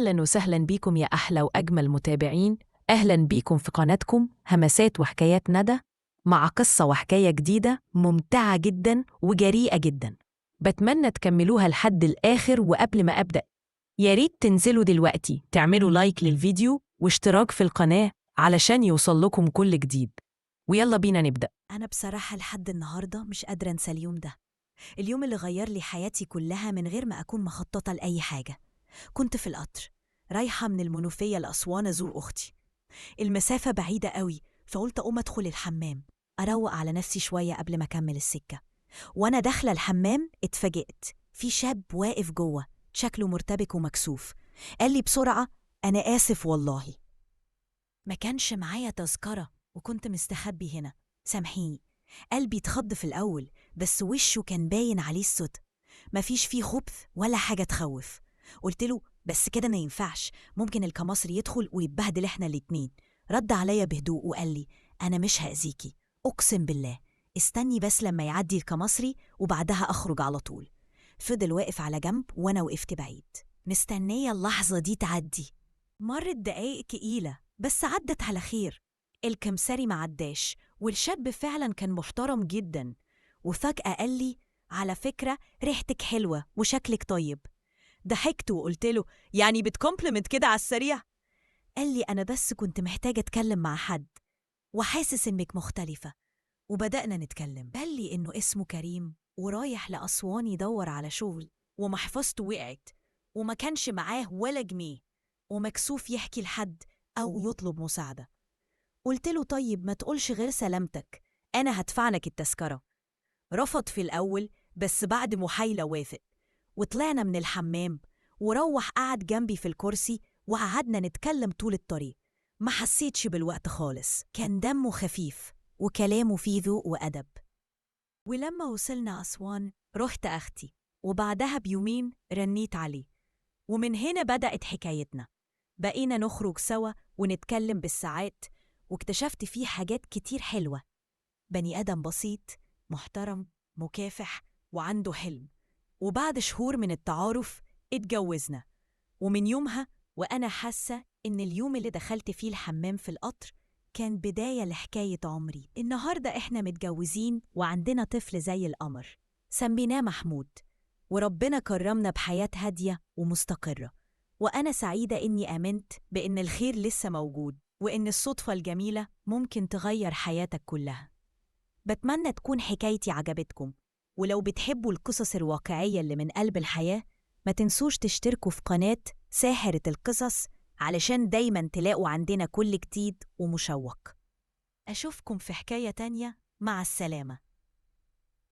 أهلاً وسهلاً بيكم يا أحلى وأجمل متابعين. أهلاً بيكم في قناتكم همسات وحكايات ندى، مع قصة وحكاية جديدة ممتعة جداً وجريئة جداً. بتمنى تكملوها لحد الآخر، وقبل ما أبدأ يا ريت تنزلوا دلوقتي تعملوا لايك للفيديو واشتراك في القناة علشان يوصل لكم كل جديد. ويلا بينا نبدأ. أنا بصراحة لحد النهاردة مش قادرة أنسى اليوم ده، اليوم اللي غير لي حياتي كلها من غير ما أكون مخططة لأي حاجة. كنت في القطر رايحة من المنوفية لأسوان أزور أختي. المسافة بعيدة قوي، فقلت أقوم أدخل الحمام أروق على نفسي شوية قبل ما أكمل السكة. وأنا داخلة الحمام اتفاجئت في شاب واقف جوه، شكله مرتبك ومكسوف. قال لي بسرعة: أنا آسف والله، ما كانش معايا تذكرة وكنت مستخبي هنا، سامحيني. قلبي اتخض في الأول، بس وشه كان باين عليه الصدق، مفيش فيه خبث ولا حاجة تخوف. قلت له: بس كده ما ينفعش، ممكن الكمصري يدخل ويتبهدل احنا الاتنين. رد عليا بهدوء وقال لي: أنا مش هأذيكي، أقسم بالله، استني بس لما يعدي الكمصري وبعدها أخرج على طول. فضل واقف على جنب وأنا وقفت بعيد مستنية اللحظة دي تعدي. مرت دقايق تقيلة بس عدت على خير. الكمساري ما عداش، والشاب فعلا كان محترم جدا. وفجأة قال لي: على فكرة ريحتك حلوة وشكلك طيب. ضحكت وقلت له: يعني بتكومبلمنت كده على السريع؟ قال لي: أنا بس كنت محتاجة أتكلم مع حد وحاسس إنك مختلفة. وبدأنا نتكلم. قال لي إنه اسمه كريم ورايح لأسوان يدور على شغل، ومحفظته وقعت وما كانش معاه ولا جنيه، ومكسوف يحكي لحد أو يطلب مساعدة. قلت له: طيب ما تقولش غير سلامتك، أنا هدفعنك التذكرة. رفض في الأول، بس بعد محايلة وافق. وطلعنا من الحمام وروح قعد جنبي في الكرسي، وقعدنا نتكلم طول الطريق. ما حسيتش بالوقت خالص، كان دمه خفيف وكلامه فيه ذوق وأدب. ولما وصلنا أسوان رحت أختي، وبعدها بيومين رنيت عليه. ومن هنا بدأت حكايتنا. بقينا نخرج سوا ونتكلم بالساعات، واكتشفت فيه حاجات كتير حلوة. بني آدم بسيط، محترم، مكافح، وعنده حلم. وبعد شهور من التعارف اتجوزنا. ومن يومها وأنا حاسة إن اليوم اللي دخلت فيه الحمام في القطر كان بداية لحكاية عمري. النهاردة إحنا متجوزين وعندنا طفل زي القمر، سميناه محمود. وربنا كرمنا بحياة هادية ومستقرة. وأنا سعيدة إني آمنت بإن الخير لسه موجود، وإن الصدفة الجميلة ممكن تغير حياتك كلها. بتمنى تكون حكايتي عجبتكم، ولو بتحبوا القصص الواقعية اللي من قلب الحياة ما تنسوش تشتركوا في قناة ساحرة القصص علشان دايما تلاقوا عندنا كل جديد ومشوق. أشوفكم في حكاية تانية، مع السلامة.